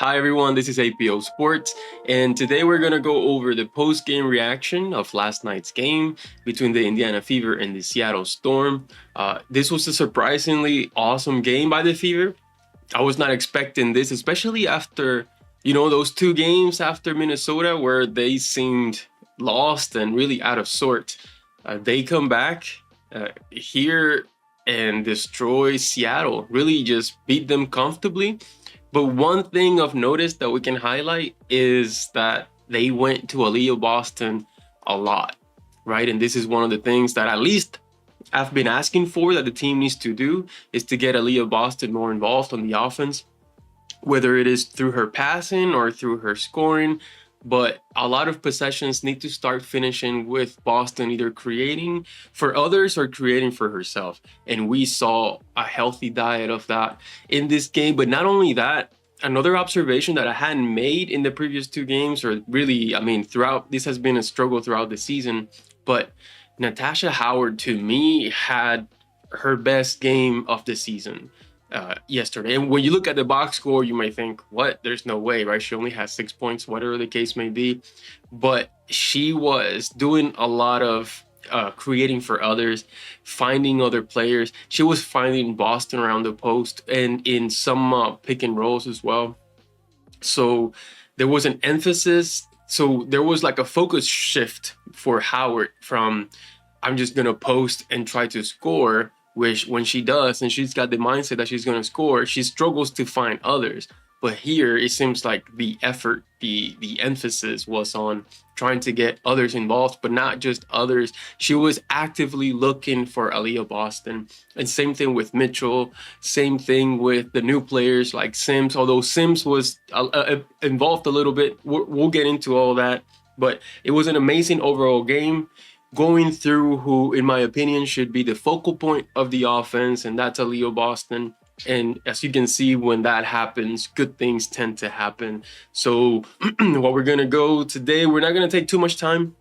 Hi everyone, this is APO Sports, and today we're going to go over the post-game reaction of last night's game between the Indiana Fever and the Seattle Storm. This was a surprisingly awesome game by the Fever. I was not expecting this, especially after, those two games after Minnesota where they seemed lost and really out of sort. They come back here and destroy Seattle, really just beat them comfortably. But one thing of notice that we can highlight is that they went to Aliyah Boston a lot, right? And this is one of the things that at least I've been asking for that the team needs to do is to get Aliyah Boston more involved on the offense, whether it is through her passing or through her scoring. But a lot of possessions need to start finishing with Boston either creating for others or creating for herself. And we saw a healthy diet of that in this game. But not only that, another observation that I hadn't made in the previous two games, or really, throughout, this has been a struggle throughout the season. But Natasha Howard, to me, had her best game of the season yesterday. And when you look at the box score, you might think, what? There's no way, right? She only has 6 points, whatever the case may be. But she was doing a lot of creating for others, finding other players. She was finding Boston around the post and in some pick and rolls as well. So there was an emphasis. So there was like a focus shift for Howard from I'm just going to post and try to score, which when she does, and she's got the mindset that she's going to score, she struggles to find others. But here, it seems like the effort, the emphasis was on trying to get others involved, but not just others. She was actively looking for Aliyah Boston. And same thing with Mitchell, same thing with the new players like Sims, although Sims was involved a little bit. We'll get into all that. But it was an amazing overall game, going through who, in my opinion, should be the focal point of the offense, and that's Aliyah Boston. And as you can see, when that happens, good things tend to happen. So what we're going to go today, we're not going to take too much time.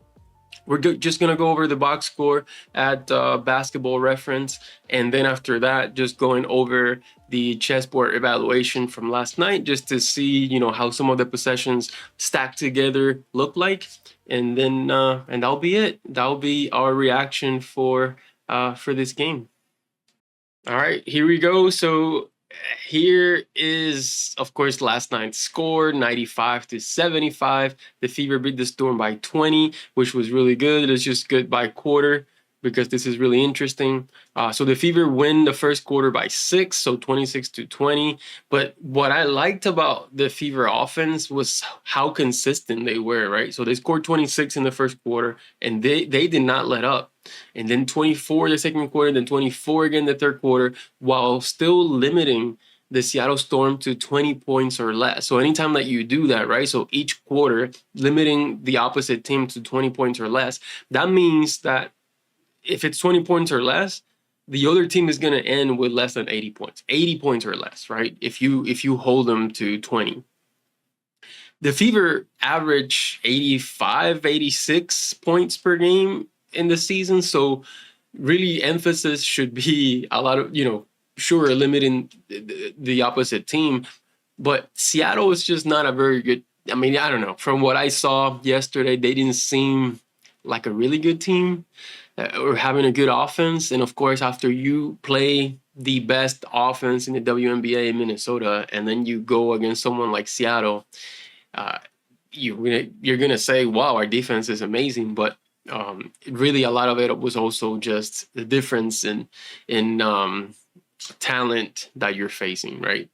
We're just going to go over the box score at Basketball Reference. And then after that, just going over the chessboard evaluation from last night, just to see, how some of the possessions stacked together look like. And then, and that'll be it. That'll be our reaction for this game. All right, here we go. So here is, of course, last night's score, 95-75. The Fever beat the Storm by 20, which was really good. It's just good by quarter because this is really interesting. So the Fever win the first quarter by 6, so 26-20. But what I liked about the Fever offense was how consistent they were, right? So they scored 26 in the first quarter, and they did not let up. And then 24 the second quarter, then 24 again the third quarter, while still limiting the Seattle Storm to 20 points or less. So anytime that you do that, right? So each quarter, limiting the opposite team to 20 points or less, that means that if it's 20 points or less, the other team is going to end with less than 80 points. 80 points or less, right? If you hold them to 20. The Fever average 85, 86 points per game in the season. So really emphasis should be a lot of, sure, limiting the opposite team. But Seattle is just not a very good, I don't know. From what I saw yesterday, they didn't seem like a really good team or having a good offense. And of course, after you play the best offense in the WNBA in Minnesota, and then you go against someone like Seattle, you're gonna say, wow, our defense is amazing. But really a lot of it was also just the difference in talent that you're facing, right?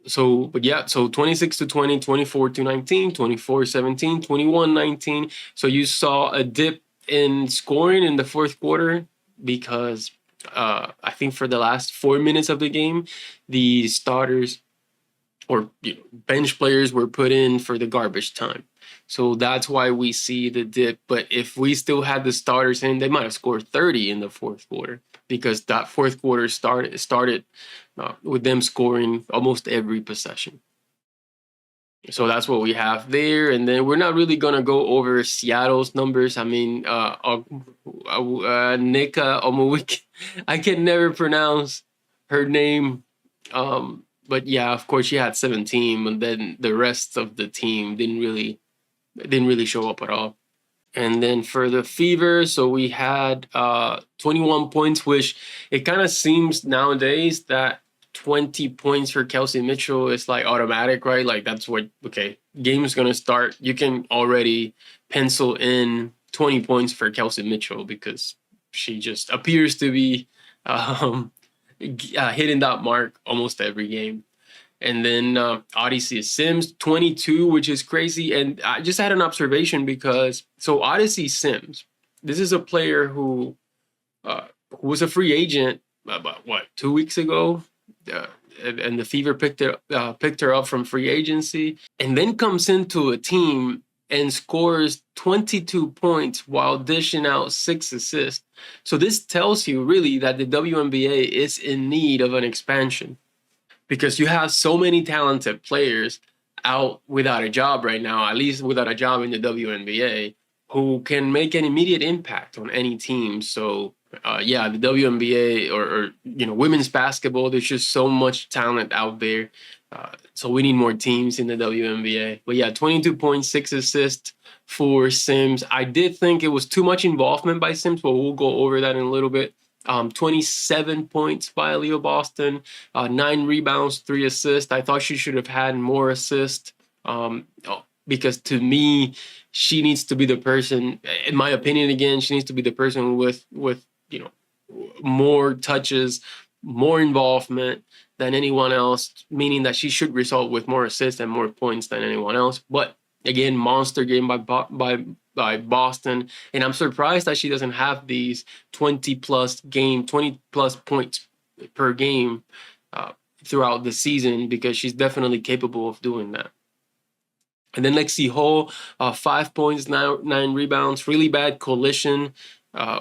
So 26-20, 24-19, 24-17, 21-19. So you saw a dip in scoring in the fourth quarter because I think for the last 4 minutes of the game, the starters or bench players were put in for the garbage time. So that's why we see the dip. But if we still had the starters in, they might have scored 30 in the fourth quarter because that fourth quarter started with them scoring almost every possession. So that's what we have there. And then we're not really going to go over Seattle's numbers. Nika Omowik, I can never pronounce her name. but yeah, of course she had 17, and then the rest of the team didn't really show up at all. And then for the Fever, so we had 21 points, which it kind of seems nowadays that 20 points for Kelsey Mitchell is like automatic, right? Like that's what, okay, game's gonna start. You can already pencil in 20 points for Kelsey Mitchell because she just appears to be um, hitting that mark almost every game. And then Odyssey Sims 22, which is crazy. And I just had an observation because so Odyssey Sims, this is a player who was a free agent about what 2 weeks ago, uh, and the Fever picked her up from free agency, and then comes into a team and scores 22 points while dishing out 6 assists. So this tells you really that the WNBA is in need of an expansion because you have so many talented players out without a job right now, at least without a job in the WNBA, who can make an immediate impact on any team. So, yeah, the WNBA or women's basketball, there's just so much talent out there. So we need more teams in the WNBA. But yeah, 22.6 assists for Sims. I did think it was too much involvement by Sims, but we'll go over that in a little bit. 27 points by Aliyah Boston, 9 rebounds, 3 assists. I thought she should have had more assists because to me, she needs to be the person, in my opinion, again, she needs to be the person with more touches, more involvement than anyone else, meaning that she should result with more assists and more points than anyone else. But again, monster game by Boston, and I'm surprised that she doesn't have these 20 plus points per game throughout the season because she's definitely capable of doing that. And then Lexi Hall, 5 points, 9 rebounds, really bad collision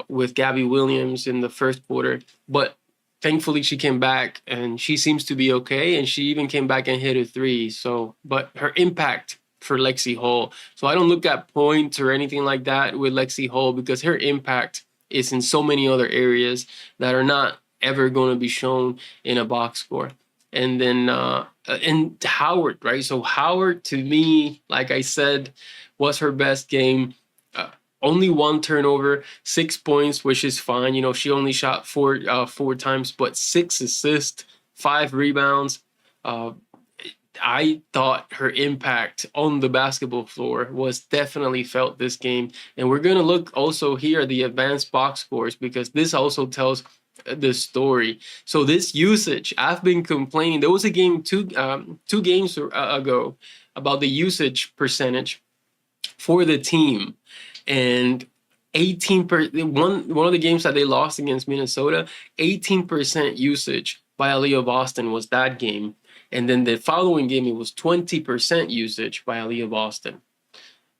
with Gabby Williams in the first quarter, but thankfully she came back and she seems to be okay, and she even came back and hit a 3. So, but her impact for Lexi Hall. So I don't look at points or anything like that with Lexi Hall because her impact is in so many other areas that are not ever going to be shown in a box score. And then and Howard, right? So Howard, to me, like I said, was her best game. Only 1 turnover, 6 points, which is fine. She only shot four times, but 6 assists, 5 rebounds. I thought her impact on the basketball floor was definitely felt this game. And we're going to look also here at the advanced box scores because this also tells the story. So this usage, I've been complaining. There was a game two games ago about the usage percentage for the team. And one of the games that they lost against Minnesota, 18% usage by Aliyah Boston was that game. And then the following game, it was 20% usage by Aliyah Boston.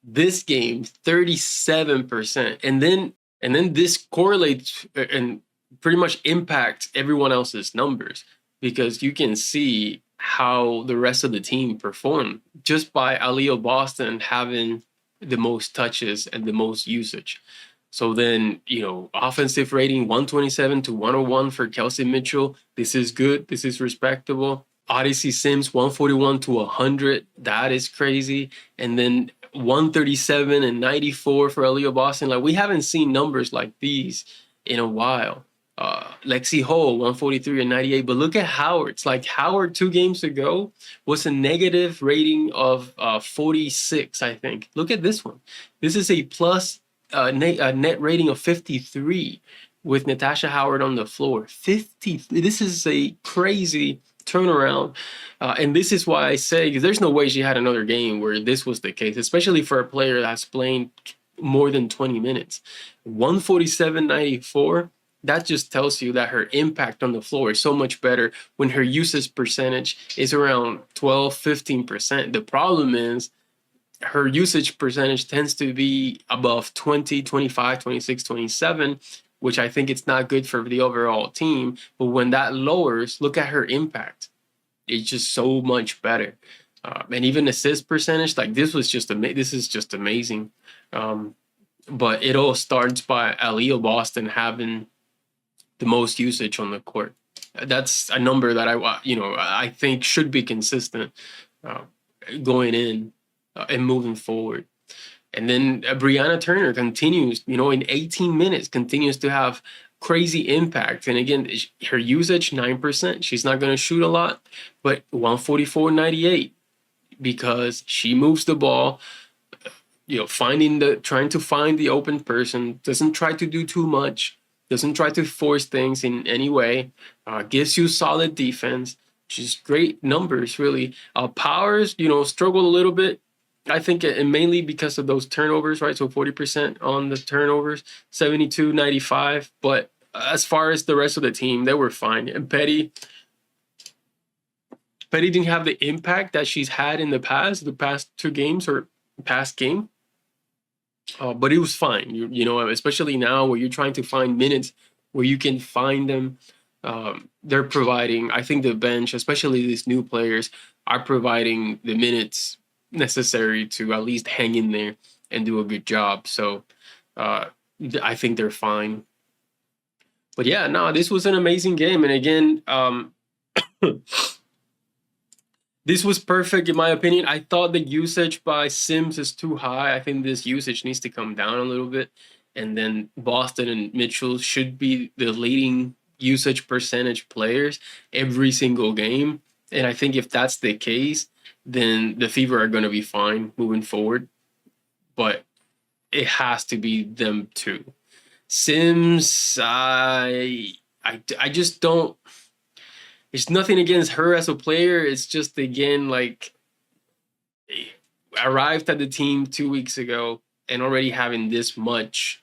This game, 37%. And then this correlates and pretty much impacts everyone else's numbers because you can see how the rest of the team performed just by Aliyah Boston having the most touches and the most usage. So then, offensive rating 127 to 101 for Kelsey Mitchell. This is good. This is respectable. Odyssey Sims 141 to 100. That is crazy. And then 137 and 94 for Aliyah Boston. Like, we haven't seen numbers like these in a while. Lexi Hall 143 and 98. But look at Howard. It's like Howard 2 games ago was a negative rating of 46, I think. Look at this one. This is a plus net rating of 53 with Natasha Howard on the floor. 50. This is a crazy turnaround. And this is why I say, because there's no way she had another game where this was the case, especially for a player that's playing more than 20 minutes. 147.94. That just tells you that her impact on the floor is so much better when her usage percentage is around 12, 15%. The problem is her usage percentage tends to be above 20, 25, 26, 27, which I think it's not good for the overall team. But when that lowers, look at her impact. It's just so much better. And even assist percentage, like this is just amazing. But it all starts by Aliyah Boston having the most usage on the court. That's a number that I think should be consistent uh, going in and moving forward. And then Brianna Turner continues, in 18 minutes, continues to have crazy impact. And again, her usage 9%. She's not going to shoot a lot, but 144.98 because she moves the ball. Trying to find the open person, doesn't try to do too much, doesn't try to force things in any way, gives you solid defense, just great numbers, really. Powers, struggled a little bit. I think mainly because of those turnovers, right? So 40% on the turnovers, 72-95. But as far as the rest of the team, they were fine. And Petty didn't have the impact that she's had in the past two games or past game. But it was fine, especially now where you're trying to find minutes where you can find them. They're providing, I think the bench, especially these new players, are providing the minutes necessary to at least hang in there and do a good job. So I think they're fine. But yeah, no, this was an amazing game. And again, this was perfect in my opinion. I thought the usage by Sims is too high. I think this usage needs to come down a little bit. And then Boston and Mitchell should be the leading usage percentage players every single game. And I think if that's the case, then the Fever are going to be fine moving forward. But it has to be them too. Sims, I just don't. It's nothing against her as a player. It's just, again, like, arrived at the team 2 weeks ago and already having this much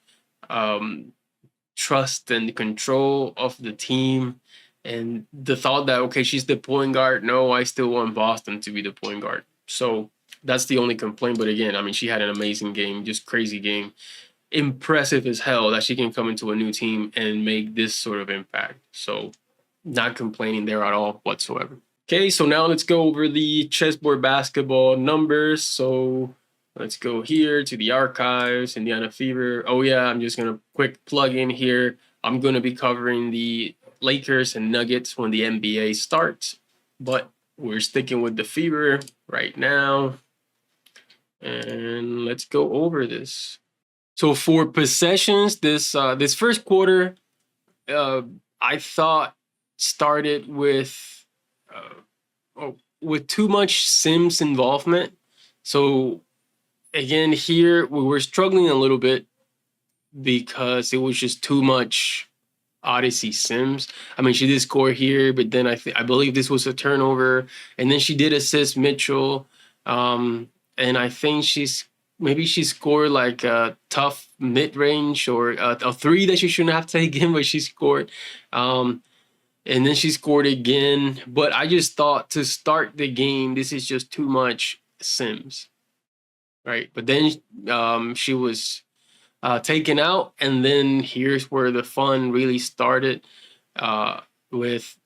trust and control of the team. And the thought that, okay, she's the point guard. No, I still want Boston to be the point guard. So that's the only complaint. But again, I mean, she had an amazing game, just crazy game. Impressive as hell that she can come into a new team and make this sort of impact. So not complaining there at all whatsoever. Okay, so now let's go over the chessboard basketball numbers. So let's go here to the archives, Indiana Fever. Oh yeah, I'm just going to quick plug in here. I'm going to be covering the Lakers and Nuggets when the NBA starts, but we're sticking with the Fever right now. And let's go over this. So for possessions, this first quarter, I thought started with too much Sims involvement. So again, here we were struggling a little bit because it was just too much Odyssey Sims. I mean, she did score here, but then I believe this was a turnover, and then she did assist Mitchell, and I think she scored like a tough mid-range or a three that she shouldn't have taken, but she scored. And then she scored again. But I just thought to start the game, this is just too much Sims, right? But then she was taken out. And then here's where the fun really started with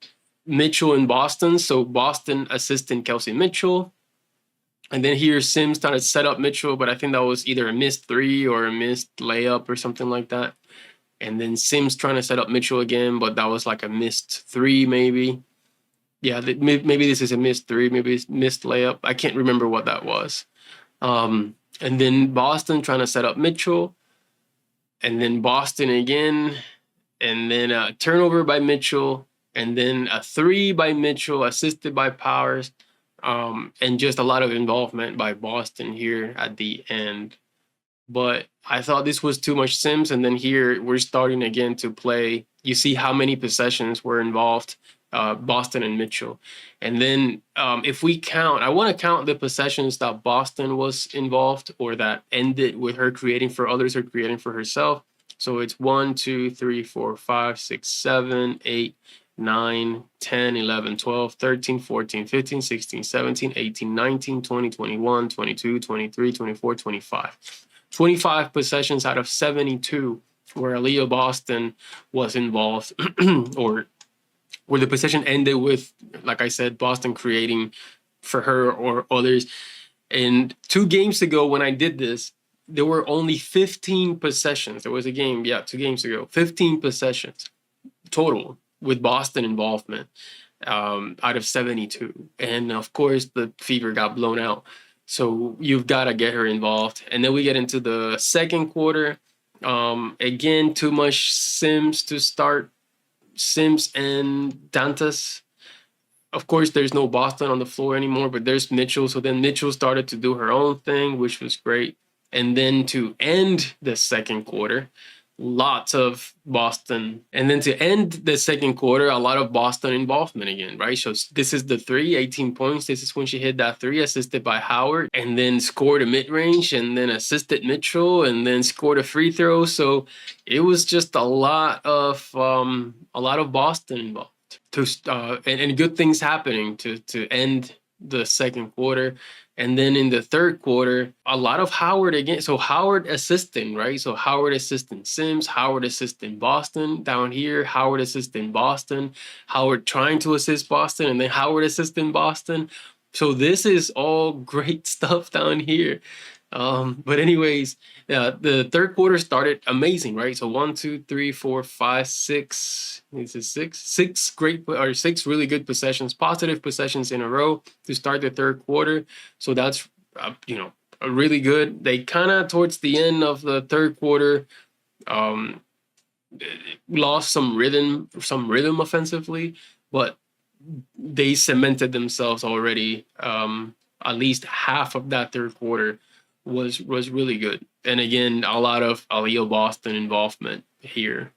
Mitchell and Boston. So Boston assisting Kelsey Mitchell. And then here Sims trying to set up Mitchell, but I think that was either a missed three or a missed layup or something like that. And then Sims trying to set up Mitchell again, but that was like a missed three, maybe. Yeah, maybe this is a missed three, maybe it's missed layup. I can't remember what that was. And then Boston trying to set up Mitchell. And then Boston again. And then a turnover by Mitchell. And then a three by Mitchell, assisted by Powers. And just a lot of involvement by Boston here at the end. But I thought this was too much Sims. And then here we're starting again to play. You see how many possessions were involved, Boston and Mitchell. And then if we count, I want to count the possessions that Boston was involved or that ended with her creating for others or creating for herself. So it's 1, 2, 3, 4, 5, 6, 7, 8, 9, 10, 11, 12, 13, 14, 15, 16, 17, 18, 19, 20, 21, 22, 23, 24, 25. 25 possessions out of 72 where Aliyah Boston was involved or where the possession ended with, like I said, Boston creating for her or others. And 2 games ago when I did this, there were only 15 possessions. There was a game, 2 games ago, 15 possessions total. with Boston involvement out of 72. And of course, the Fever got blown out. So you've got to get her involved. And then we get into the second quarter. Again, too much Sims to start. Sims and Dantas. Of course, there's no Boston on the floor anymore, but there's Mitchell. So then Mitchell started to do her own thing, which was great. And then to end the second quarter, lots of Boston. And then to end the second quarter, a lot of Boston involvement again, right? So this is the 18 points. This is when she hit that 3, assisted by Howard, and then scored a mid-range, and then assisted Mitchell, and then scored a free throw. So it was just a lot of Boston involved. And good things happening to end the second quarter. And then in the third quarter, a lot of Howard again. So Howard assisting, right? So Howard assisting Sims, Howard assisting Boston down here, Howard assisting Boston, Howard trying to assist Boston, and then Howard assisting Boston. So this is all great stuff down here. But anyways, the third quarter started amazing, right? So 1, 2, 3, 4, 5, 6. This is six really good possessions, positive possessions in a row to start the third quarter. So that's really good. They kind of towards the end of the third quarter lost some rhythm offensively, but they cemented themselves already. At least half of that third quarter was really good. And again, a lot of Aliyah Boston involvement here,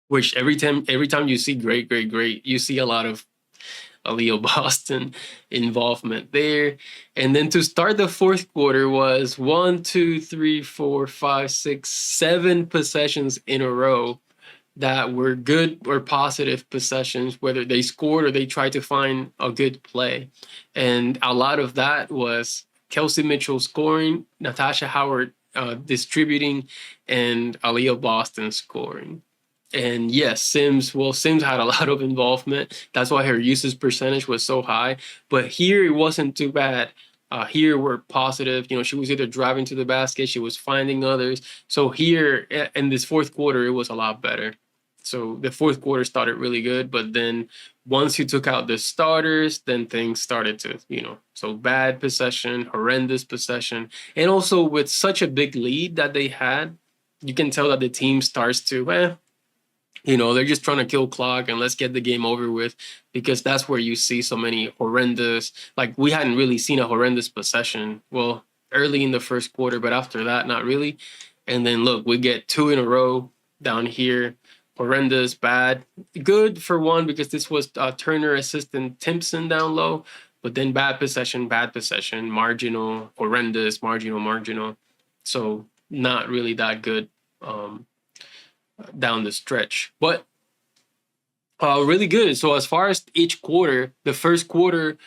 which every time you see great, you see a lot of Aliyah Boston involvement there. And then to start the fourth quarter was 1, 2, 3, 4, 5, 6, 7 possessions in a row that were good or positive possessions, whether they scored or they tried to find a good play. And a lot of that was Kelsey Mitchell scoring, Natasha Howard distributing, and Aliyah Boston scoring. And yes, Sims had a lot of involvement. That's why her usage percentage was so high. But here it wasn't too bad. Here we're positive. She was either driving to the basket, she was finding others. So here in this fourth quarter, it was a lot better. So the fourth quarter started really good, but then once you took out the starters, then things started to, so bad possession, horrendous possession. And also with such a big lead that they had, you can tell that the team starts to, they're just trying to kill clock and let's get the game over with, because that's where you see so many horrendous, like we hadn't really seen a horrendous possession. Well, early in the first quarter, but after that, not really. And then look, we get 2 in a row down here. Horrendous, bad, good for one, because this was Turner assistant Timpson down low, but then bad possession, marginal, horrendous, marginal. So not really that good down the stretch, but really good. So as far as each quarter, the first quarter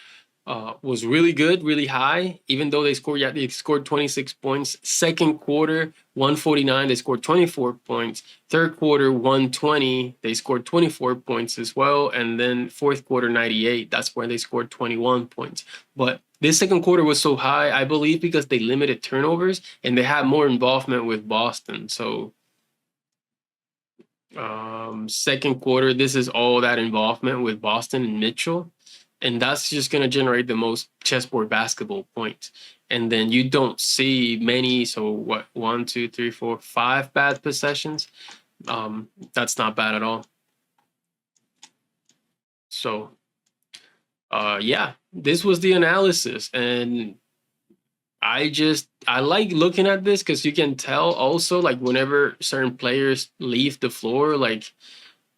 was really good, really high, even though they scored 26 points. Second quarter, 149, they scored 24 points. Third quarter, 120, they scored 24 points as well. And then fourth quarter, 98, that's where they scored 21 points. But this second quarter was so high, I believe, because they limited turnovers and they had more involvement with Boston. So second quarter, this is all that involvement with Boston and Mitchell. And that's just going to generate the most chessboard basketball points. And then you don't see many. So what, 1, 2, 3, 4, 5 bad possessions. That's not bad at all. So, yeah, this was the analysis. And I like looking at this because you can tell also, like, whenever certain players leave the floor, like,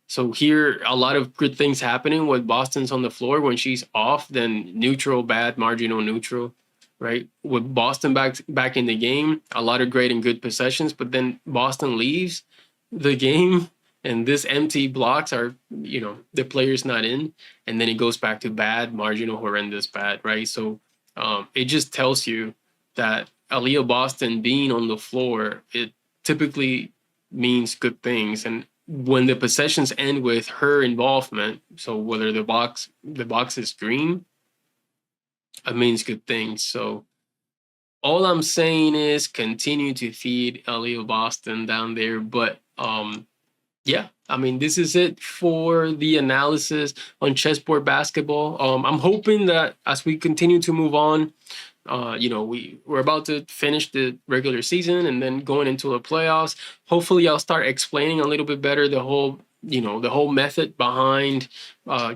so here, a lot of good things happening with Boston's on the floor. When she's off, then neutral, bad, marginal, neutral, right? With Boston back in the game, a lot of great and good possessions, but then Boston leaves the game and this empty blocks are, the player's not in, and then it goes back to bad, marginal, horrendous, bad, right? So it just tells you that Aliyah Boston being on the floor, it typically means good things. And when the possessions end with her involvement, so whether the box is green, it means good things. So all I'm saying is continue to feed Aliyah Boston down there. But yeah, I mean, this is it for the analysis on chessboard basketball. I'm hoping that as we continue to move on, we're about to finish the regular season and then going into the playoffs. Hopefully, I'll start explaining a little bit better the whole method behind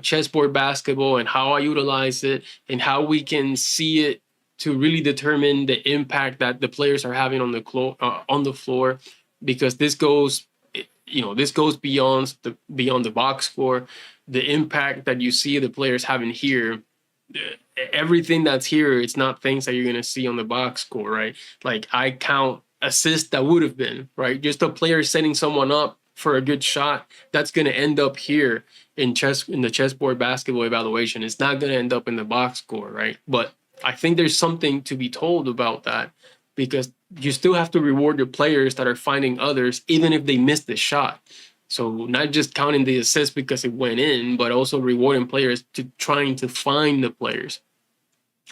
chessboard basketball and how I utilize it and how we can see it to really determine the impact that the players are having on the floor, because this goes beyond the box score. The impact that you see the players having here, everything that's here, it's not things that you're going to see on the box score, right? Like, I count assists that would have been, right? Just a player setting someone up for a good shot, that's going to end up here in the chessboard basketball evaluation. It's not going to end up in the box score, right? But I think there's something to be told about that, because you still have to reward your players that are finding others, even if they miss the shot. So not just counting the assist because it went in, but also rewarding players to trying to find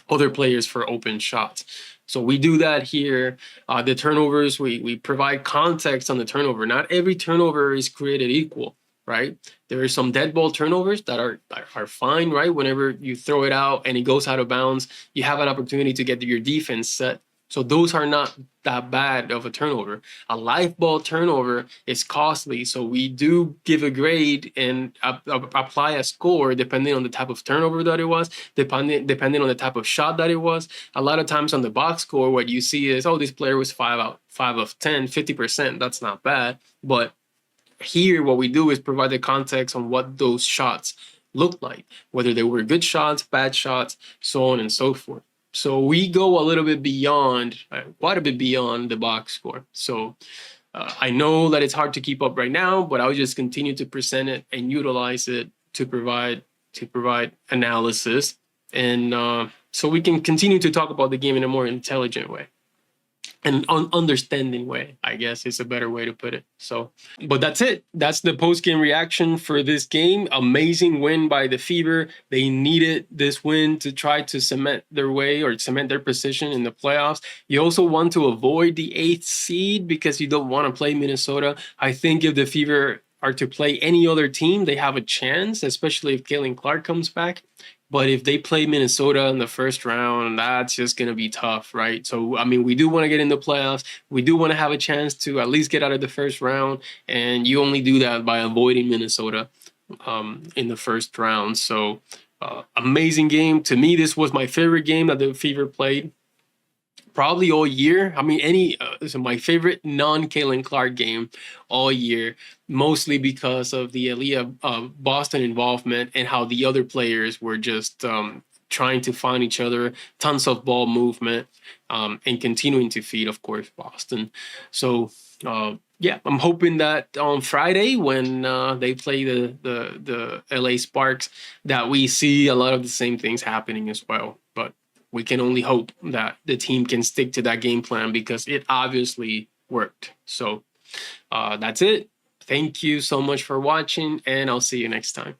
other players for open shots. So we do that here. The turnovers, we provide context on the turnover. Not every turnover is created equal, right? There are some dead ball turnovers that are fine, right? Whenever you throw it out and it goes out of bounds, you have an opportunity to get your defense set. So those are not that bad of a turnover. A live ball turnover is costly, so we do give a grade and apply a score depending on the type of turnover that it was, depending on the type of shot that it was. A lot of times on the box score, what you see is, oh, this player was 5 of 10, 50%. That's not bad. But here, what we do is provide the context on what those shots looked like, whether they were good shots, bad shots, so on and so forth. So we go a little bit beyond, quite a bit beyond the box score. So I know that it's hard to keep up right now, but I'll just continue to present it and utilize it to provide analysis, and so we can continue to talk about the game in a more intelligent way. An understanding way, I guess, is a better way to put it. So, but that's it. That's the post-game reaction for this game. Amazing win by the Fever. They needed this win to try to cement their position in the playoffs. You also want to avoid the 8th seed because you don't want to play Minnesota. I think if the Fever are to play any other team, they have a chance, especially if Caitlin Clark comes back. But if they play Minnesota in the first round, that's just going to be tough, right? So, I mean, we do want to get in the playoffs. We do want to have a chance to at least get out of the first round. And you only do that by avoiding Minnesota in the first round. So, amazing game. To me, this was my favorite game that the Fever played probably all year. I mean, my favorite non-Caitlin Clark game all year, mostly because of the Aliyah Boston involvement and how the other players were just trying to find each other, tons of ball movement, and continuing to feed, of course, Boston. So, yeah, I'm hoping that on Friday when they play the LA Sparks, that we see a lot of the same things happening as well. But we can only hope that the team can stick to that game plan because it obviously worked. So that's it. Thank you so much for watching, and I'll see you next time.